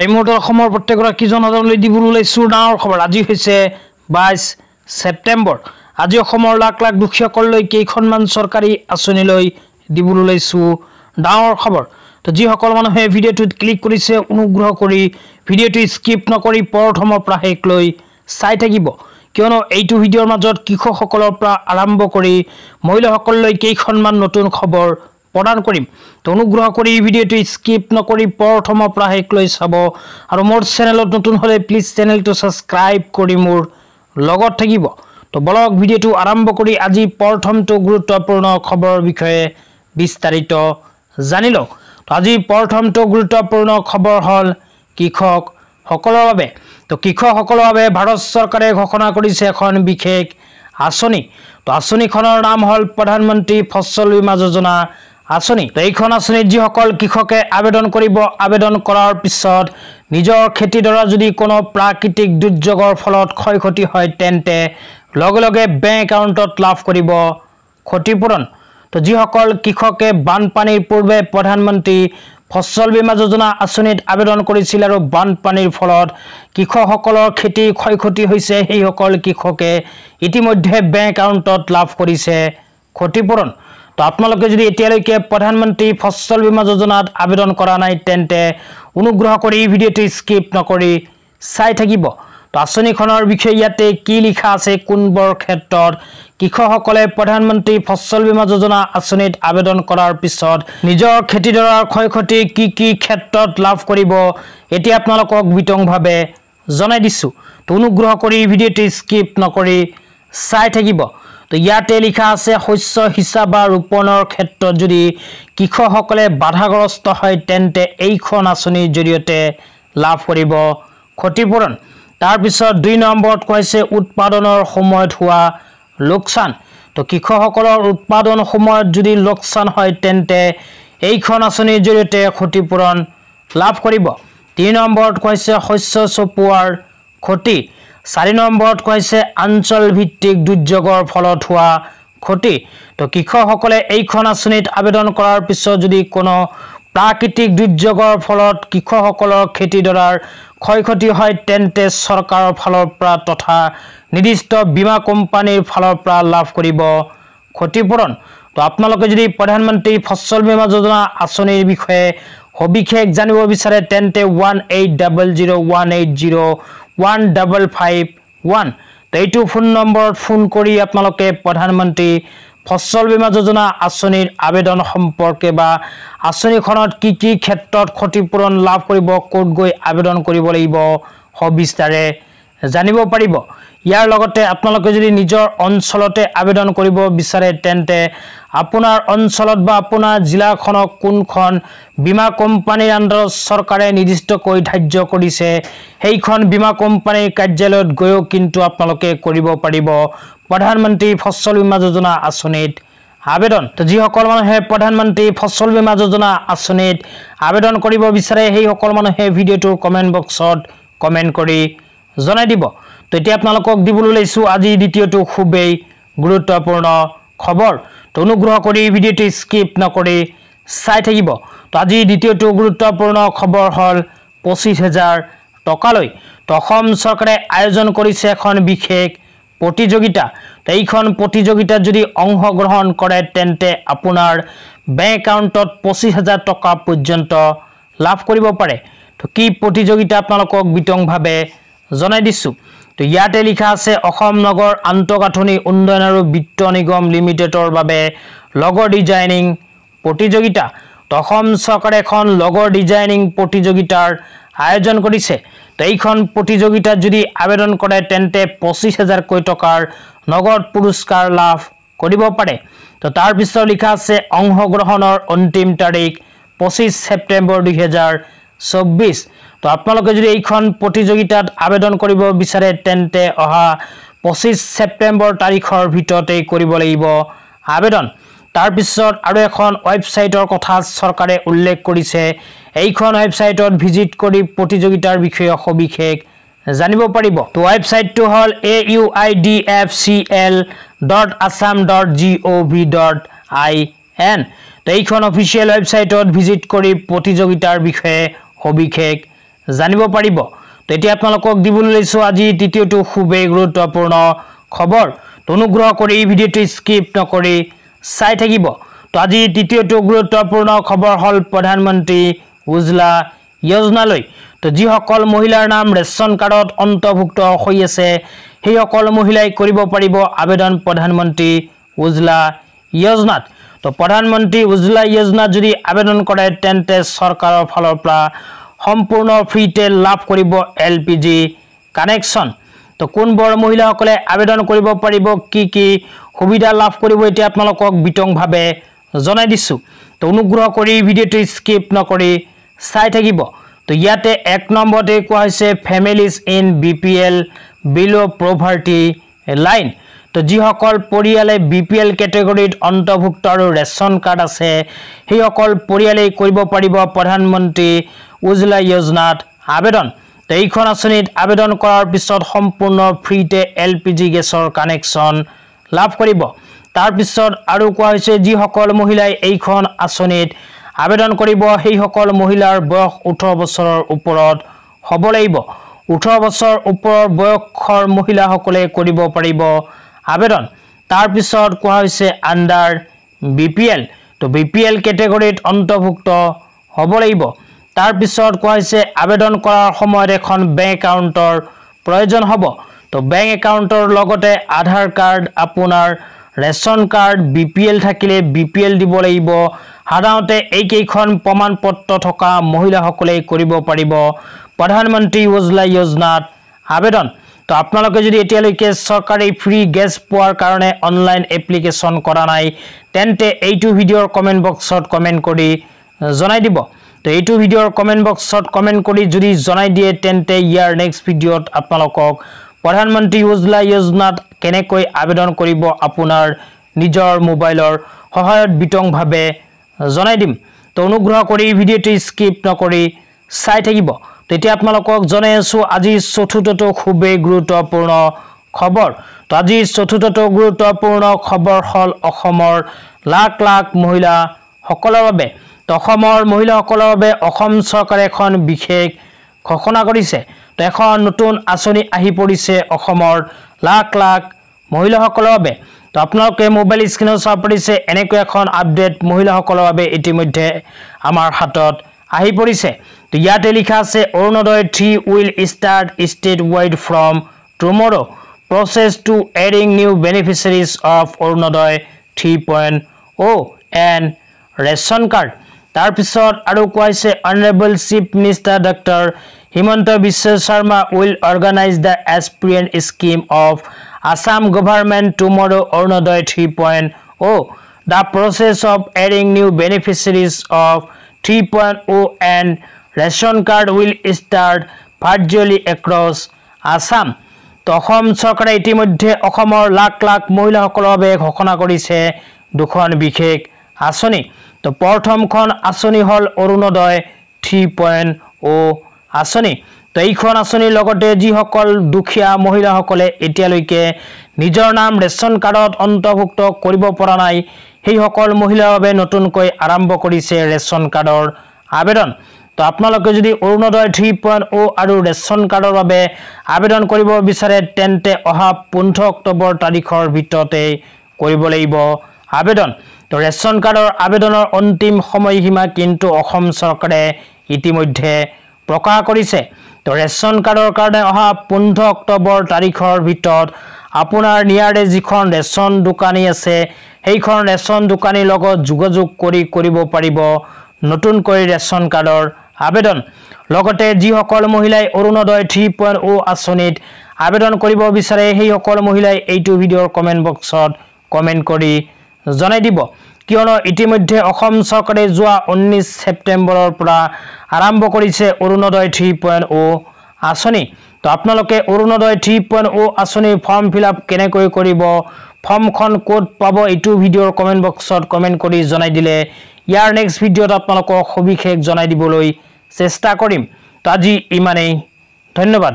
এই মুহূৰ্তত অসমৰ প্ৰত্যেকগৰাকী জনসাধাৰণলৈ দিবলৈ ওলাইছোঁ ডাঙৰ খবৰ। আজি হৈছে 22 ছেপ্টেম্বৰ। আজি অসমৰ লাখ লাখ দুখীয়াসকললৈ কেইখনমান চৰকাৰী আঁচনিলৈ দিবলৈ ওলাইছোঁ ডাঙৰ খবৰ। তো যিসকল মানুহে ভিডিঅ'টোত ক্লিক কৰিছে অনুগ্ৰহ কৰি ভিডিঅ'টো স্কিপ নকৰি প্ৰথমৰ পৰা শেষলৈ চাই থাকিব, কিয়নো এইটো ভিডিঅ'ৰ মাজত কৃষকসকলৰ পৰা আৰম্ভ কৰি মহিলাসকললৈ কেইখনমান নতুন খবৰ প্ৰদান কৰিম। তো অনুগ্ৰহ কৰি ভিডিঅ'টো স্কিপ নকৰি প্ৰথমৰ পৰা শেষলৈ চাব আৰু মোৰ চেনেলত নতুন হ'লে প্লিজ চেনেলটো ছাবস্ক্ৰাইব কৰি মোৰ লগত থাকিব। তো বলক ভিডিঅ'টো আৰম্ভ কৰি আজি প্ৰথমটো গুৰুত্বপূৰ্ণ খবৰৰ বিষয়ে বিস্তাৰিত জানি লওঁ। তো আজি প্ৰথমটো গুৰুত্বপূৰ্ণ খবৰ হ'ল কৃষকসকলৰ বাবে। তো কৃষকসকলৰ বাবে ভাৰত চৰকাৰে ঘোষণা কৰিছে এখন বিশেষ আঁচনি। তো আঁচনিখনৰ নাম হ'ল প্ৰধানমন্ত্ৰী ফচল বীমা যোজনা আঁচনি। তো এইখন আঁচনিত যিসকল কৃষকে আবেদন কৰিব, আবেদন কৰাৰ পিছত নিজৰ খেতিডৰা যদি কোনো প্ৰাকৃতিক দুৰ্যোগৰ ফলত ক্ষয় ক্ষতি হয় তেন্তে লগে লগে বেংক একাউণ্টত লাভ কৰিব ক্ষতিপূৰণ। তো যিসকল কৃষকে বানপানীৰ পূৰ্বে প্ৰধানমন্ত্ৰী ফচল বীমা যোজনা আঁচনিত আবেদন কৰিছিল আৰু বানপানীৰ ফলত কৃষকসকলৰ খেতি ক্ষয় ক্ষতি হৈছে, সেইসকল কৃষকে ইতিমধ্যে বেংক একাউণ্টত লাভ কৰিছে ক্ষতিপূৰণ। তো আপোনালোকে যদি এতিয়ালৈকে প্ৰধানমন্ত্ৰী ফচল বীমা যোজনাত আবেদন কৰা নাই তেন্তে অনুগ্ৰহ কৰি ভিডিঅ'টো স্কিপ নকৰি চাই থাকিব। তো আঁচনিখনৰ বিষয়ে ইয়াতে কি লিখা আছে, কোনবোৰ ক্ষেত্ৰত কৃষকসকলে প্ৰধানমন্ত্ৰী ফচল বীমা যোজনা আঁচনিত আবেদন কৰাৰ পিছত নিজৰ খেতিডৰাৰ ক্ষয় ক্ষতি কি কি ক্ষেত্ৰত লাভ কৰিব, এতিয়া আপোনালোকক বিতংভাৱে জনাই দিছোঁ। তো অনুগ্ৰহ কৰি ভিডিঅ'টো স্কিপ নকৰি চাই থাকিব। তো ইয়াতে লিখা আছে শস্য সিঁচা বা ৰোপণৰ ক্ষেত্ৰত যদি কৃষকসকলে বাধাগ্ৰস্ত হয় তেন্তে এইখন আঁচনিৰ জৰিয়তে লাভ কৰিব ক্ষতিপূৰণ। তাৰপিছত 2 নম্বৰত কৈছে উৎপাদনৰ সময়ত হোৱা লোকচান। তো কৃষকসকলৰ উৎপাদন সময়ত যদি লোকচান হয় তেন্তে এইখন আঁচনিৰ জৰিয়তে ক্ষতিপূৰণ লাভ কৰিব। 3 নম্বৰত কৈছে শস্য চপোৱাৰ ক্ষতি। 4 নম্বৰত কৈছে অঞ্চল ভিত্তিক দুৰ্যোগৰ ফলত হোৱা ক্ষতি। তো কৃষকসকলে এইখন আঁচনিত আবেদন কৰাৰ পিছত যদি কোনো প্ৰাকৃতিক দুৰ্যোগৰ ফলত কৃষকসকলৰ খেতিডৰাৰ ক্ষয় ক্ষতি হয় তেন্তে চৰকাৰৰ ফালৰ পৰা তথা নিৰ্দিষ্ট বীমা কোম্পানীৰ ফালৰ পৰা লাভ কৰিব ক্ষতিপূৰণ। তো আপোনালোকে যদি প্ৰধানমন্ত্ৰী ফচল বীমা যোজনা আঁচনিৰ বিষয়ে সবিশেষ জানিব বিচাৰে তেন্তে 180018015551 তো এইটো ফোন নম্বৰত ফোন কৰি আপোনালোকে প্ৰধানমন্ত্ৰী ফচল বীমা যোজনা আঁচনিৰ আবেদন সম্পৰ্কে বা আঁচনিখনত কি কি ক্ষেত্ৰত ক্ষতিপূৰণ লাভ কৰিব, ক'ত গৈ আবেদন কৰিব লাগিব সবিস্তাৰে জানিব পাৰিব। ইয়াৰ লগতে আপোনালোকে যদি নিজৰ অঞ্চলতে আবেদন কৰিব বিচাৰে তেন্তে আপোনাৰ অঞ্চলত বা আপোনাৰ জিলাখনক কোনখন বীমা কোম্পানীৰ আণ্ডাৰত চৰকাৰে নিৰ্দিষ্টকৈ ধাৰ্য কৰিছে সেইখন বীমা কোম্পানীৰ কাৰ্যালয়ত গৈও কিন্তু আপোনালোকে কৰিব পাৰিব প্ৰধানমন্ত্ৰী ফচল বীমা যোজনা আঁচনিত আবেদন। তো যিসকল মানুহে প্ৰধানমন্ত্ৰী ফচল বীমা যোজনা আঁচনিত আবেদন কৰিব বিচাৰে সেইসকল মানুহে ভিডিঅ'টোৰ কমেণ্ট বক্সত কমেণ্ট কৰি জনাই দিব। তো এতিয়া আপোনালোকক দিবলৈ ওলাইছোঁ আজি দ্বিতীয়টো খুবেই গুৰুত্বপূৰ্ণ খবৰ। তো অনুগ্ৰহ কৰি ভিডিঅ'টো স্কিপ নকৰি চাই থাকিব। তো আজি দ্বিতীয়টো গুৰুত্বপূৰ্ণ খবৰ হ'ল 25,000 টকালৈ। তো অসম চৰকাৰে আয়োজন কৰিছে এখন বিশেষ প্ৰতিযোগিতা। তো এইখন প্ৰতিযোগিতাত যদি অংশগ্ৰহণ কৰে তেন্তে আপোনাৰ বেংক একাউণ্টত 25,000 টকা পৰ্যন্ত লাভ কৰিব পাৰে। তো কি প্ৰতিযোগিতা আপোনালোকক বিতংভাৱে জনাই দিছোঁ। তো ইয়াতে লিখা আছে অসম নগৰ আন্তঃগাঁথনি উন্নয়ন আৰু বিত্ত নিগম লিমিটেডৰ বাবে লগৰ ডিজাইনিং প্ৰতিযোগিতা। তো অসম চৰকাৰে এখন লগৰ ডিজাইনিং প্ৰতিযোগিতাৰ আয়োজন কৰিছে। তো এইখন প্ৰতিযোগিতাত যদি আবেদন কৰে তেন্তে 25,000 টকাৰ নগদ পুৰস্কাৰ লাভ কৰিব পাৰে। তো তাৰপিছত লিখা আছে অংশগ্ৰহণৰ অন্তিম তাৰিখ 25 ছেপ্টেম্বৰ 2024। তো আপোনালোকে যদি এইখন প্ৰতিযোগিতাত আবেদন কৰিব বিচাৰে তেন্তে অহা 25 ছেপ্টেম্বৰ তাৰিখৰ ভিতৰতেই কৰিব লাগিব আবেদন। তাৰপিছত আৰু এখন ৱেবছাইটৰ কথা চৰকাৰে উল্লেখ কৰিছে। এইখন ৱেবছাইটত ভিজিট কৰি প্ৰতিযোগিতাৰ বিষয়ে সবিশেষ জানিব পাৰিব। তো ৱেবছাইটটো হ'ল auidfcl.assam.gov.in। তো এইখন অফিচিয়েল ৱেবছাইটত ভিজিট কৰি প্ৰতিযোগিতাৰ বিষয়ে সবিশেষ জানিব পাৰিব তো এতিয়া আপোনালোকক দিবলৈ লৈছো আজি তৃতীয়টো খুবেই গুৰুত্বপূৰ্ণ খবৰ তো অনুগ্ৰহ কৰি এই ভিডিঅ'টো স্কিপ নকৰি চাই থাকিব তো আজি তৃতীয়টো গুৰুত্বপূৰ্ণ খবৰ হল প্ৰধানমন্ত্ৰী উজ্জ্বলা যোজনালৈ তো যিসকল মহিলাৰ নাম ৰেচন কাৰ্ডত অন্তৰ্ভুক্ত হৈ আছে সেই সকল মহিলাই কৰিব পাৰিব আবেদন প্ৰধানমন্ত্ৰী উজ্জ্বলা যোজনাত তো প্ৰধানমন্ত্ৰী উজ্জ্বলা যোজনা যদি আবেদন কৰে তেন্তে চৰকাৰৰ ফালৰ পৰা সম্পূৰ্ণ ফ্ৰীতে লাভ কৰিব এলপিজি কানেকশ্যন তো কোনবোৰ মহিলাসকলে আবেদন কৰিব পাৰিব কি সুবিধা লাভ কৰিব এতিয়া আপোনালোকক বিতংভাৱে জনাই দিছো তো অনুগ্ৰহ কৰি ভিডিঅ'টো স্কিপ নকৰি চাই থাকিব তো ইয়াতে এক নম্বৰতে কোৱা হৈছে ফেমিলিজ ইন বিপিএল বিলো পভাৰ্টি লাইন তো যিসকল পৰিয়ালে বিপিএল কেটেগৰীত অন্তৰ্ভুক্ত আৰু ৰেচন কাৰ্ড আছে সেই সকল পৰিয়ালে কৰিব পাৰিব প্ৰধানমন্ত্ৰী উজ্জ্বলা যোজনাত আবেদন তো এইখন আঁচনিত আবেদন কৰাৰ পিছত সম্পূৰ্ণ ফ্ৰীতে এলপিজি গেছৰ কানেকশ্যন লাভ কৰিব তাৰ পিছত আৰু কোৱা হৈছে যিসকল মহিলাই এইখন আঁচনিত আবেদন কৰিব সেই সকল মহিলাৰ বয়স 18 বছৰৰ ওপৰত হ'ব লাগিব 18 বছৰ ওপৰৰ বয়সৰ মহিলাসকলে কৰিব পাৰিব আবেদন তাৰ পিছত কোৱা হৈছে আন্ডাৰ বিপিএল তো বিপিএল কেটেগৰীত অন্তৰ্ভুক্ত হ'ব লাগিব তাৰ পিছত কোৱা হৈছে আবেদন কৰাৰ সময়ত এখন বেংক একাউণ্টৰ প্ৰয়োজন হ'ব তো বেংক একাউণ্টৰ লগতে আধাৰ কাৰ্ড আপোনাৰ ৰেচন কাৰ্ড বিপিএল থাকিলে বিপিএল দিব লাগিব সাধাৰণতে এইকেইখন প্ৰমাণ পত্ৰ থকা মহিলাসকলে কৰিব পাৰিব প্ৰধানমন্ত্ৰী উজ্জ্বলা যোজনাত আবেদন তো আপোনালোকে যদি এতিয়ালৈকে চৰকাৰী ফ্ৰী গেছ পোৱাৰ কাৰণে অনলাইন এপ্লিকেশ্যন কৰা নাই তেন্তে এইটো ভিডিঅ'ৰ কমেণ্ট বক্সত কমেণ্ট কৰি জনাই দিব তো এইটো ভিডিঅ'ৰ কমেণ্ট বক্সত কমেণ্ট কৰি যদি জনাই দিয়ে তেন্তে ইয়াৰ নেক্সট ভিডিঅ'ত আপোনালোকক প্ৰধানমন্ত্ৰী উজ্জ্বলা যোজনাত কেনেকৈ আবেদন কৰিব আপোনাৰ নিজৰ মোবাইলৰ সহায়ত বিতংভাৱে জনাই দিম তো অনুগ্ৰহ কৰি ভিডিঅ'টো স্কিপ নকৰি চাই থাকিব তেতিয়া আপোনালোকক জনাই আছো আজি চতুৰ্থটো খুবেই গুৰুত্বপূৰ্ণ খবৰ তো আজি চতুৰ্থটো গুৰুত্বপূৰ্ণ খবৰ হল অসমৰ লাখ লাখ মহিলা সকলৰ বাবে তো অসমৰ মহিলাসকলৰ বাবে অসম চৰকাৰে এখন বিশেষ ঘোষণা কৰিছে তো এখন নতুন আঁচনি আহি পৰিছে অসমৰ লাখ লাখ মহিলাসকলৰ বাবে তো আপোনালোকে মোবাইল স্ক্ৰীনত চাব পাৰিছে এনেকৈ এখন আপডেট মহিলাসকলৰ বাবে ইতিমধ্যে আমাৰ হাতত আহি পৰিছে তো ইয়াতে লিখা আছে Arunodoi 3 will start state wide from tomorrow process to adding new beneficiaries of Arunodoi 3.0 and ration card তাৰ পিছত আৰু কোৱা হৈছে honourable chief minister doctor Himanta Biswa Sarma will organise the aspirant scheme of Assam government tomorrow Arunodaya 3.0 the process of adding new beneficiaries of 3.0 and ration card will start virtually across Assam তো অসম চৰকাৰে ইতিমধ্যে অসমৰ লাখ লাখ মহিলাসকলৰ বাবে ঘোষণা কৰিছে দুখন বিশেষ আঁচনি তো প্ৰথমখন আঁচনি হল অৰুণোদয় 3.0 আঁচনি তো এইখন আঁচনিৰ লগতে যিসকল দুখীয়া মহিলাসকলে এতিয়ালৈকে নিজৰ নাম ৰেচন কাৰ্ডত অন্তৰ্ভুক্ত কৰিব পৰা নাই সেই সকল মহিলাৰ বাবে নতুনকৈ আৰম্ভ কৰিছে ৰেচন কাৰ্ডৰ আবেদন তো আপোনালোকে যদি অৰুণোদয় 3.0 আৰু ৰেচন কাৰ্ডৰ বাবে আবেদন কৰিব বিচাৰে তেন্তে অহা 15 অক্টোবৰ তাৰিখৰ ভিতৰতে কৰিব লাগিব আবেদন তো ৰেচন কাৰ্ডৰ আবেদনৰ অন্তিম সময়সীমা কিন্তু অসম চৰকাৰে ইতিমধ্যে প্ৰকাশ কৰিছে তো ৰেচন কাৰ্ডৰ কাৰণে অহা 15 অক্টোবৰ তাৰিখৰ ভিতৰত আপোনাৰ নিয়াৰে যিখন ৰেচন দোকানী আছে সেইখন ৰেচন দোকানীৰ লগত যোগাযোগ কৰি কৰিব পাৰিব নতুনকৈ ৰেচন কাৰ্ডৰ আবেদন লগতে যিসকল মহিলাই অৰুণোদয় 3.0 আঁচনিত আবেদন কৰিব বিচাৰে সেই সকল মহিলাই এইটো ভিডিঅ'ৰ কমেণ্ট বক্সত কমেণ্ট কৰি জনাই দিব কিয়নো ইতিমধ্যে অসম চৰকাৰে যোৱা 19 ছেপ্টেম্বৰৰ পৰা আৰম্ভ কৰিছে অৰুণোদয় 3.0 আঁচনি তো আপোনালোকে অৰুণোদয় 3.0 আঁচনিৰ ফৰ্ম ফিলআপ কেনেকৈ কৰিব ফৰ্মখন কোড পাব এইটো ভিডিঅ'ৰ কমেণ্ট বক্সত কমেণ্ট কৰি জনাই দিলে ইয়াৰ নেক্সট ভিডিঅ'ত আপোনালোকক সবিশেষ জনাই দিবলৈ চেষ্টা কৰিম তো আজি ইমানেই ধন্যবাদ।